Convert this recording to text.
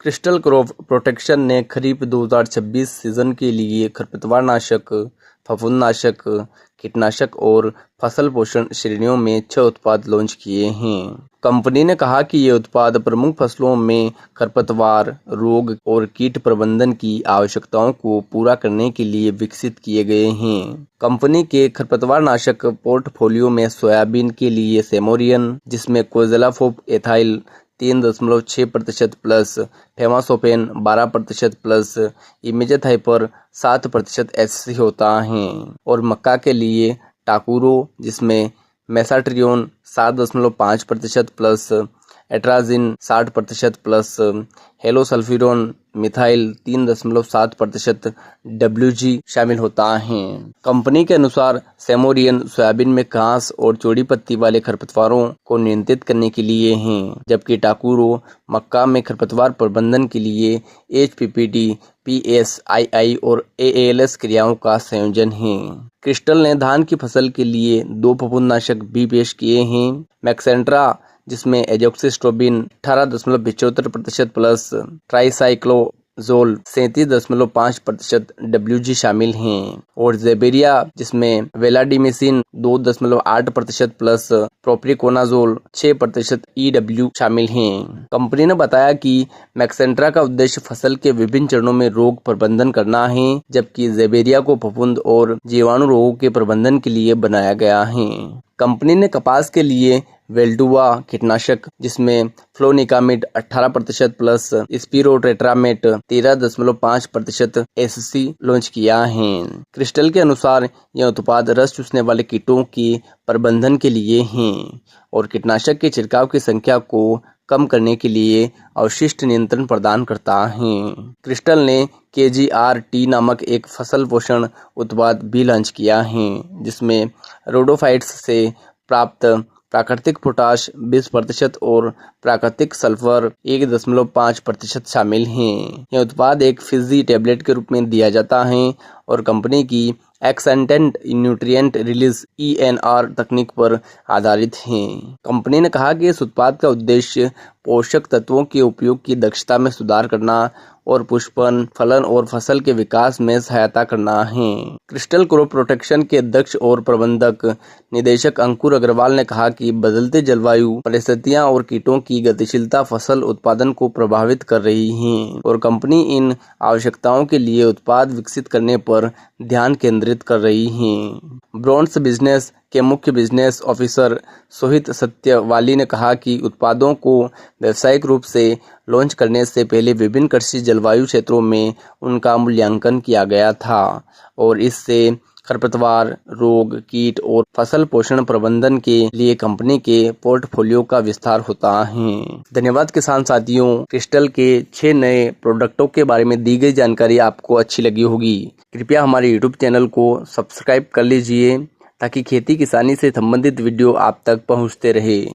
Crystal crop protection ने खरीफ 2026 season के लिए खरपतवारनाशक, फफूंदनाशक, कीटनाशक और फसल पोषण श्रेणियों में 6 उत्पाद लॉन्च किए हैं। कंपनी ने कहा कि ये उत्पाद प्रमुख फसलों में खरपतवार रोग और कीट प्रबंधन की आवश्यकताओं को पूरा करने के लिए विकसित किए गए हैं। कंपनी के खरपतवारनाशक पोर्टफोलियो में सोयाबीन के लिए सेमोरियन, जिसमें कोज़लाफोप एथाइल 3.6% प्लस, फेमासोपेन 12% प्लस, इमेज़ाथाइपर 7% HC होता है, और मक्का के लिए टाकुरो, जिसमें मेसाट्रियोन 7.5% प्लस, एट्राजिन 60% प्लस, हेलोसल्फिरोन मिथाइल 3.7% WG शामिल होता है। कंपनी के अनुसार सेमोरियन सोयाबीन में घास और चौड़ी पत्ती वाले खरपतवारों को नियंत्रित करने के लिए हैं, जबकि टाकुरो मक्का में खरपतवार प्रबंधन के लिए HPPD, PSII और AALS क्रियाओं का संयोजन है। क्रिस्टल ने धान की फसल के लिए 2 फफूंदनाशक भी पेश किए हैं। मैक्सेंट्रा, जिसमें एजोक्सिस्ट्रोबिन 18.75% प्लस, ट्राइसाइक्लोजोल 37.5% WG शामिल हैं, और जेबेरिया, जिसमें वेलाडिमिसिन 2.8% प्लस, प्रोप्रिकोनाजोल 6% EW शामिल हैं। कंपनी ने बताया कि मैक्सेंट्रा का उद्देश्य फसल के विभिन्न चरणों में रोग प्रबंधन करना है, जबकि जेबेरिया को फफूंद और जीवाणु रोगों के प्रबंधन के लिए बनाया गया है। कंपनी ने कपास के लिए वेल्डुवा कीटनाशक, जिसमें फ्लोनिकामिड 18% प्लस, स्पिरोटेट्रामेट 13.5% SC लॉन्च किया है। क्रिस्टल के अनुसार यह उत्पाद रस चूसने वाले कीटों के प्रबंधन के लिए हैं और कीटनाशक के छिड़काव की संख्या को कम करने के लिए अवशिष्ट नियंत्रण प्रदान करता है। क्रिस्टल ने KGRT नामक एक फसल पोषण उत्पाद भी लॉन्च किया है, जिसमें रोडोफाइट्स से प्राप्त प्राकृतिक पोटाश 20% और प्राकृतिक सल्फर 1.5% शामिल हैं। यह उत्पाद एक फिजी टैबलेट के रूप में दिया जाता है और कंपनी की एक्सेंटेंट न्यूट्रिएंट रिलीज ENR तकनीक पर आधारित है। कंपनी ने कहा कि इस उत्पाद का उद्देश्य पोषक तत्वों के उपयोग की दक्षता में सुधार करना और पुष्पन, फलन और फसल के विकास में सहायता करना है। क्रिस्टल क्रॉप प्रोटेक्शन के अध्यक्ष और प्रबंधक निदेशक अंकुर अग्रवाल ने कहा कि बदलते जलवायु परिस्थितियां और कीटों की गतिशीलता फसल उत्पादन को प्रभावित कर रही हैं और कंपनी इन आवश्यकताओं के लिए उत्पाद विकसित करने पर ध्यान केंद्रित कर रही है। ब्रॉन्ड्स बिजनेस के मुख्य बिजनेस ऑफिसर सोहित सत्यवाली ने कहा कि उत्पादों को व्यावसायिक रूप से लॉन्च करने से पहले विभिन्न कृषि जलवायु क्षेत्रों में उनका मूल्यांकन किया गया था और इससे खरपतवार रोग, कीट और फसल पोषण प्रबंधन के लिए कंपनी के पोर्टफोलियो का विस्तार होता है। धन्यवाद किसान साथियों। क्रिस्टल के 6 नए प्रोडक्टों के बारे में दी गई जानकारी आपको अच्छी लगी होगी। कृपया हमारे YouTube चैनल को सब्सक्राइब कर लीजिए ताकि खेती किसानी से संबंधित वीडियो आप तक पहुंचते रहे।